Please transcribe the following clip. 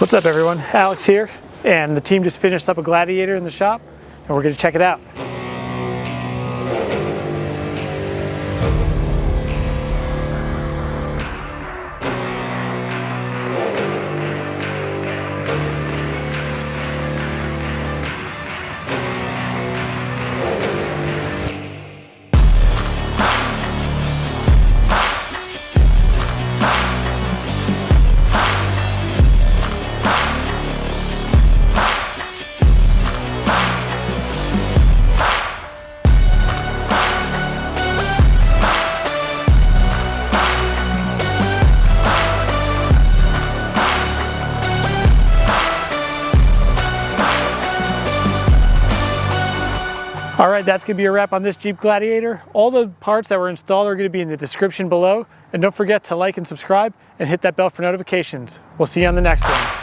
What's up everyone, Alex here, and the team just finished up a Gladiator in the shop and we're going to check it out. All right, that's gonna be a wrap on this Jeep Gladiator. All the parts that were installed are gonna be in the description below. And don't forget to like and subscribe and hit that bell for notifications. We'll see you on the next one.